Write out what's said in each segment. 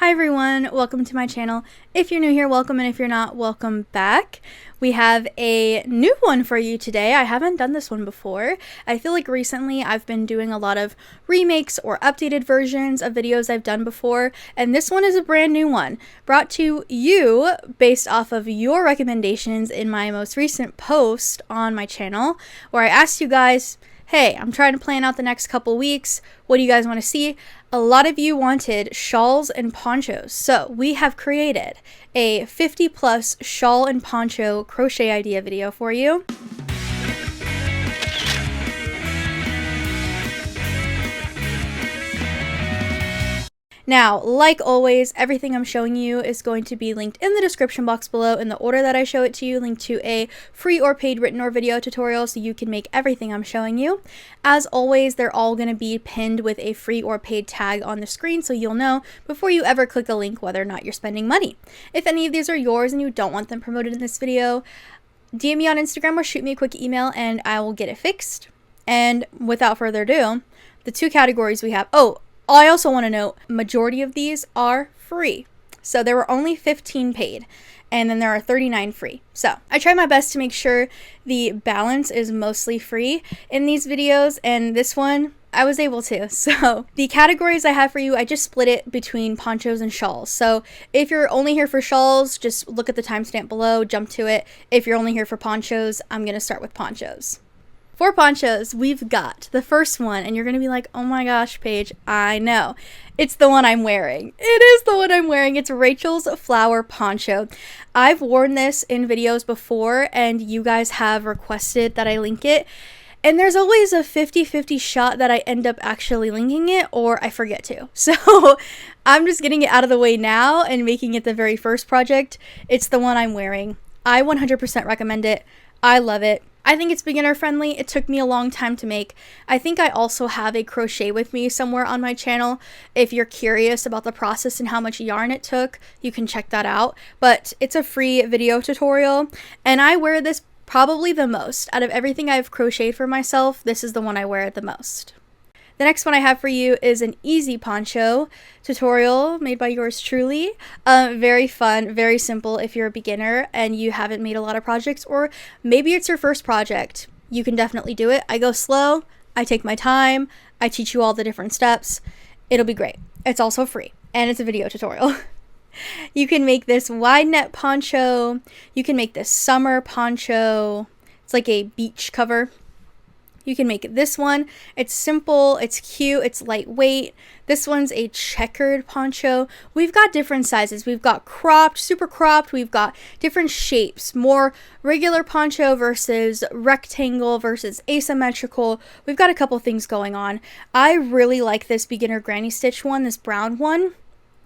Hi everyone, welcome to my channel. If you're new here, welcome, and if you're not, welcome back. We have a new one for you today. I haven't done this one before. I feel like recently I've been doing a lot of remakes or updated versions of videos I've done before, and this one is a brand new one, brought to you based off of your recommendations in my most recent post on my channel, where I asked you guys, hey, I'm trying to plan out the next couple weeks. What do you guys want to see? A lot of you wanted shawls and ponchos, so we have created a 50+ shawl and poncho crochet idea video for you. Now, like always, everything I'm showing you is going to be linked in the description box below in the order that I show it to you, linked to a free or paid written or video tutorial so you can make everything I'm showing you. As always, they're all going to be pinned with a free or paid tag on the screen so you'll know before you ever click a link whether or not you're spending money. If any of these are yours and you don't want them promoted in this video, DM me on Instagram or shoot me a quick email and I will get it fixed. And without further ado, the two categories we have. I also want to note, majority of these are free. So there were only 15 paid, and then there are 39 free. So I try my best to make sure the balance is mostly free in these videos, and this one, I was able to. So the categories I have for you, I just split it between ponchos and shawls. So if you're only here for shawls, just look at the timestamp below, jump to it. If you're only here for ponchos, I'm going to start with ponchos. For ponchos, we've got the first one, and you're going to be like, oh my gosh, Paige, I know. It's the one I'm wearing. It is the one I'm wearing. It's Rachel's Flower Poncho. I've worn this in videos before, and you guys have requested that I link it. And there's always a 50-50 shot that I end up actually linking it, or I forget to. So I'm just getting it out of the way now and making it the very first project. It's the one I'm wearing. I 100% recommend it. I love it. I think it's beginner friendly. It took me a long time to make. I think I also have a crochet with me somewhere on my channel. If you're curious about the process and how much yarn it took, you can check that out. But it's a free video tutorial, and I wear this probably the most. Out of everything I've crocheted for myself, this is the one I wear the most. The next one I have for you is an easy poncho tutorial made by yours truly. Very fun, very simple if you're a beginner and you haven't made a lot of projects, or maybe it's your first project. You can definitely do it. I go slow, I take my time, I teach you all the different steps. It'll be great. It's also free, and it's a video tutorial. You can make this wide net poncho. You can make this summer poncho. It's like a beach cover. You can make this one. It's simple, it's cute, it's lightweight. This one's a checkered poncho. We've got different sizes. We've got cropped, super cropped. We've got different shapes, more regular poncho versus rectangle versus asymmetrical. We've got a couple things going on. I really like this beginner granny stitch one, this brown one.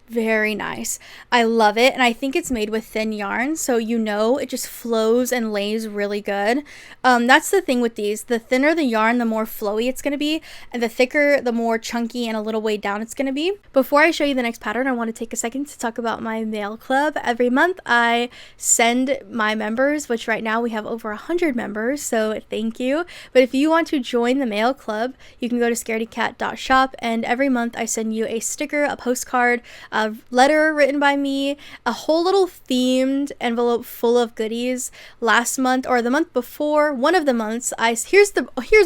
Very nice. I love it, and I think it's made with thin yarn, so you know it just flows and lays really good. That's the thing with these. The thinner the yarn, the more flowy it's going to be, and the thicker, the more chunky and a little weighed down it's going to be. Before I show you the next pattern, I want to take a second to talk about my mail club. Every month I send my members, which right now we have over 100 members, so thank you. But if you want to join the mail club, you can go to scaredycat.shop, and every month I send you a sticker, a postcard, a letter written by me, a whole little themed envelope full of goodies. Last month, or the month before, one of the months, here's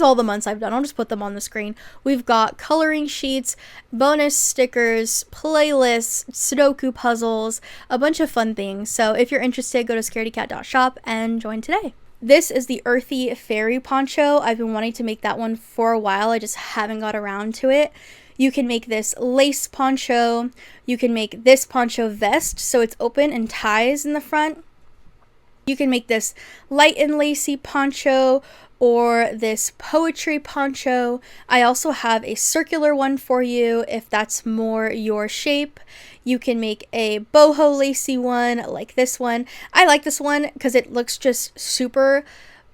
all the months I've done. I'll just put them on the screen. We've got coloring sheets, bonus stickers, playlists, Sudoku puzzles, a bunch of fun things. So if you're interested, go to scaredycat.shop and join today. This is the Earthy Fairy Poncho. I've been wanting to make that one for a while. I just haven't got around to it. You can make this lace poncho. You can make this poncho vest, so it's open and ties in the front. You can make this light and lacy poncho, or this poetry poncho. I also have a circular one for you if that's more your shape. You can make a boho lacy one like this one. I like this one because it looks just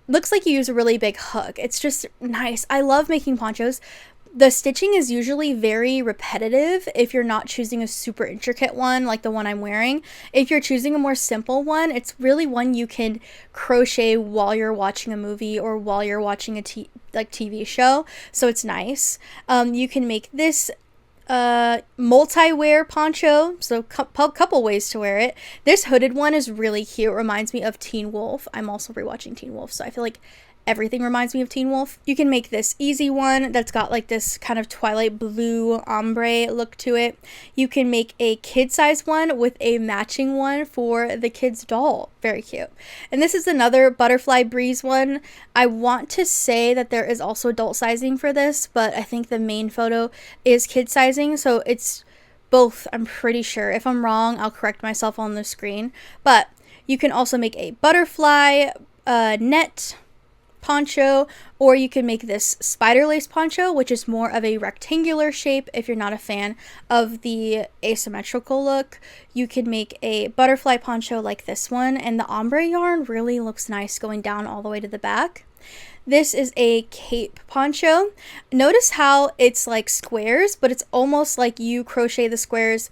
looks like you use a really big hook. It's just nice. I love making ponchos. The stitching is usually very repetitive if you're not choosing a super intricate one like the one I'm wearing. If you're choosing a more simple one, it's really one you can crochet while you're watching a movie or while you're watching a TV show, so it's nice. You can make this multi-wear poncho, so couple ways to wear it. This hooded one is really cute. It reminds me of Teen Wolf. I'm also rewatching Teen Wolf, so I feel like everything reminds me of Teen Wolf. You can make this easy one that's got like this kind of twilight blue ombre look to it. You can make a kid size one with a matching one for the kid's doll. Very cute. And this is another butterfly breeze one. I want to say that there is also adult sizing for this, but I think the main photo is kid sizing, so it's both, I'm pretty sure. If I'm wrong, I'll correct myself on the screen. But you can also make a butterfly net poncho, or you can make this spider lace poncho, which is more of a rectangular shape. If you're not a fan of the asymmetrical look, you can make a butterfly poncho like this one, and the ombre yarn really looks nice going down all the way to the back. This is a cape poncho. Notice how it's like squares, but it's almost like you crochet the squares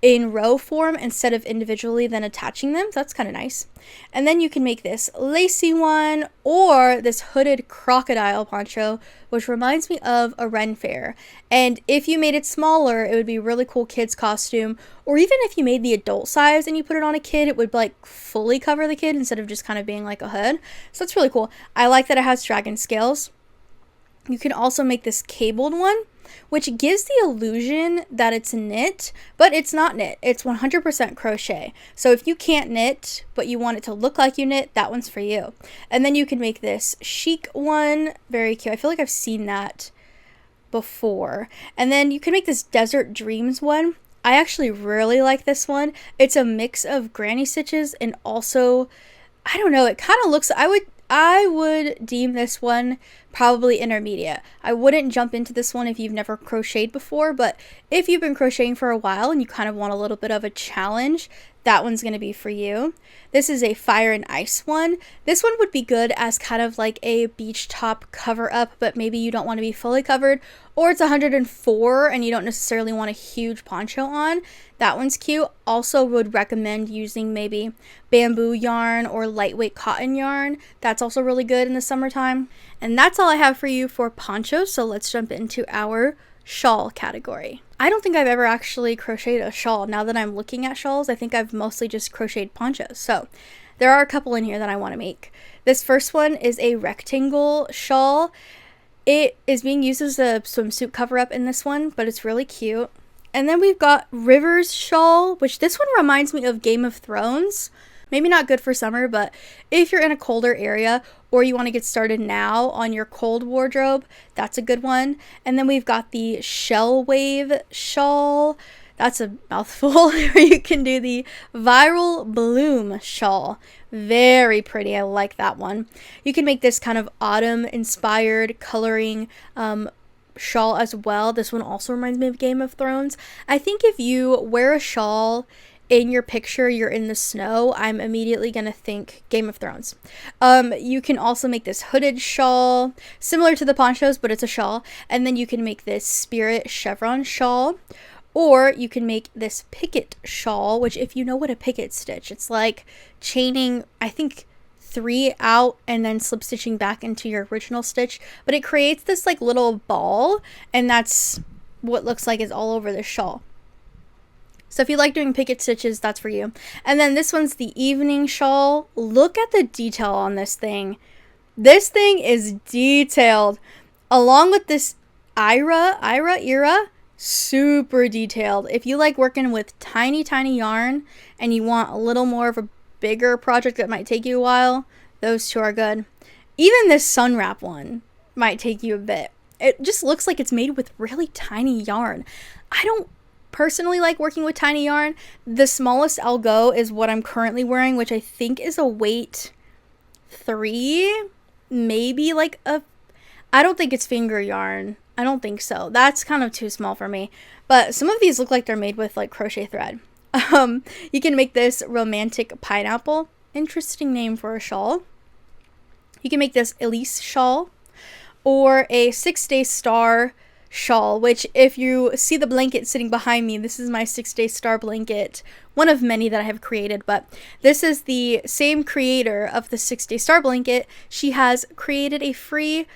in row form instead of individually then attaching them. So that's kind of nice. And then you can make this lacy one, or this hooded crocodile poncho, which reminds me of a Ren Fair. And if you made it smaller, it would be a really cool kid's costume. Or even if you made the adult size and you put it on a kid, it would like fully cover the kid instead of just kind of being like a hood. So that's really cool. I like that it has dragon scales. You can also make this cabled one, which gives the illusion that it's knit, but it's not knit. It's 100% crochet. So if you can't knit, but you want it to look like you knit, that one's for you. And then you can make this chic one. Very cute. I feel like I've seen that before. And then you can make this Desert Dreams one. I actually really like this one. It's a mix of granny stitches and also, I don't know, it kind of looks, I would deem this one probably intermediate. I wouldn't jump into this one if you've never crocheted before, but if you've been crocheting for a while and you kind of want a little bit of a challenge, that one's going to be for you. This is a fire and ice one. This one would be good as kind of like a beach top cover up, but maybe you don't want to be fully covered, or it's 104 and you don't necessarily want a huge poncho on. That one's cute. Also would recommend using maybe bamboo yarn or lightweight cotton yarn. That's also really good in the summertime. And that's all I have for you for ponchos, so let's jump into our shawl category. I don't think I've ever actually crocheted a shawl. Now that I'm looking at shawls, I think I've mostly just crocheted ponchos. So there are a couple in here that I want to make. This first one is a rectangle shawl. It is being used as a swimsuit cover up in this one, but it's really cute. And then we've got River's shawl, which this one reminds me of Game of Thrones. Maybe not good for summer, but if you're in a colder area or you want to get started now on your cold wardrobe, that's a good one. And then we've got the Shell Wave shawl. That's a mouthful. Or you can do the Viral Bloom shawl. Very pretty. I like that one. You can make this kind of autumn inspired coloring shawl as well. This one also reminds me of Game of Thrones. I think if you wear a shawl in your picture, you're in the snow, I'm immediately gonna think Game of Thrones. You can also make this hooded shawl, similar to the ponchos, but it's a shawl. And then you can make this spirit chevron shawl, or you can make this picket shawl, which if you know what a picket stitch, it's like chaining, I think, 3 out and then slip stitching back into your original stitch, but it creates this like little ball, and that's what looks like is all over the shawl. So if you like doing picket stitches, that's for you. And then this one's the evening shawl. Look at the detail on this thing. This thing is detailed. Along with this era, super detailed. If you like working with tiny yarn and you want a little more of a bigger project that might take you a while, those two are good. Even this sun wrap one might take you a bit. It just looks like it's made with really tiny yarn. I don't personally like working with tiny yarn. The smallest I'll go is what I'm currently wearing, which I think is a weight 3, maybe like I don't think it's finger yarn. I don't think so. That's kind of too small for me. But some of these look like they're made with like crochet thread. You can make this romantic pineapple. Interesting name for a shawl. You can make this Elise shawl, or a 6-day star shawl, which if you see the blanket sitting behind me, this is my 6-day star blanket, one of many that I have created, but this is the same creator of the 6-day star blanket. She has created a free,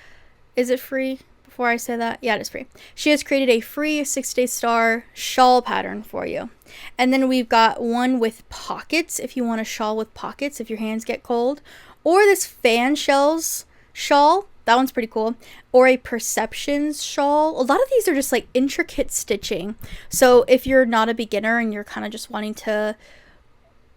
is it free? before I say that. Yeah, it is free. She has created a free 6-day star shawl pattern for you. And then we've got one with pockets if you want a shawl with pockets if your hands get cold. Or this fan shells shawl. That one's pretty cool. Or a perceptions shawl. A lot of these are just like intricate stitching. So if you're not a beginner and you're kind of just wanting to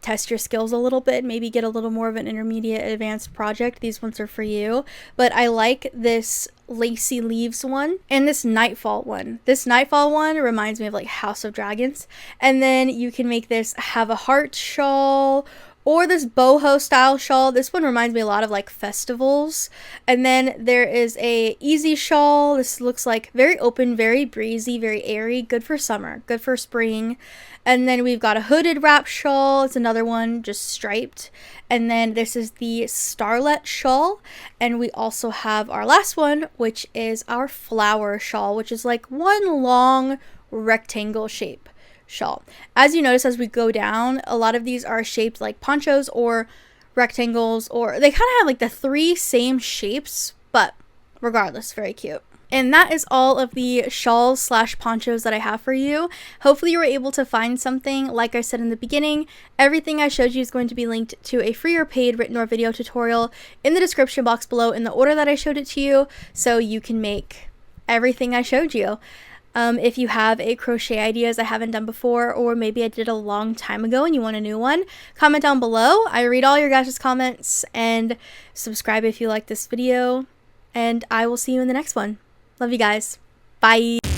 test your skills a little bit, maybe get a little more of an intermediate advanced project, these ones are for you. But I like this lacy leaves one and this nightfall one. This nightfall one reminds me of like House of Dragons. And then you can make this have a heart shawl or this boho style shawl. This one reminds me a lot of like festivals. And then there is a easy shawl. This looks like very open, very breezy, very airy, good for summer, good for spring. And then we've got a hooded wrap shawl. It's another one just striped. And then this is the starlet shawl. And we also have our last one, which is our flower shawl, which is like one long rectangle shape shawl. As you notice as we go down, a lot of these are shaped like ponchos or rectangles, or they kind of have like the 3 same shapes, but regardless, very cute. And that is all of the shawls / ponchos that I have for you. Hopefully you were able to find something. Like I said in the beginning, everything I showed you is going to be linked to a free or paid written or video tutorial in the description box below in the order that I showed it to you, so you can make everything I showed you. If you have a crochet ideas I haven't done before, or maybe I did a long time ago and you want a new one, comment down below. I read all your guys' comments, and subscribe if you like this video, and I will see you in the next one. Love you guys. Bye.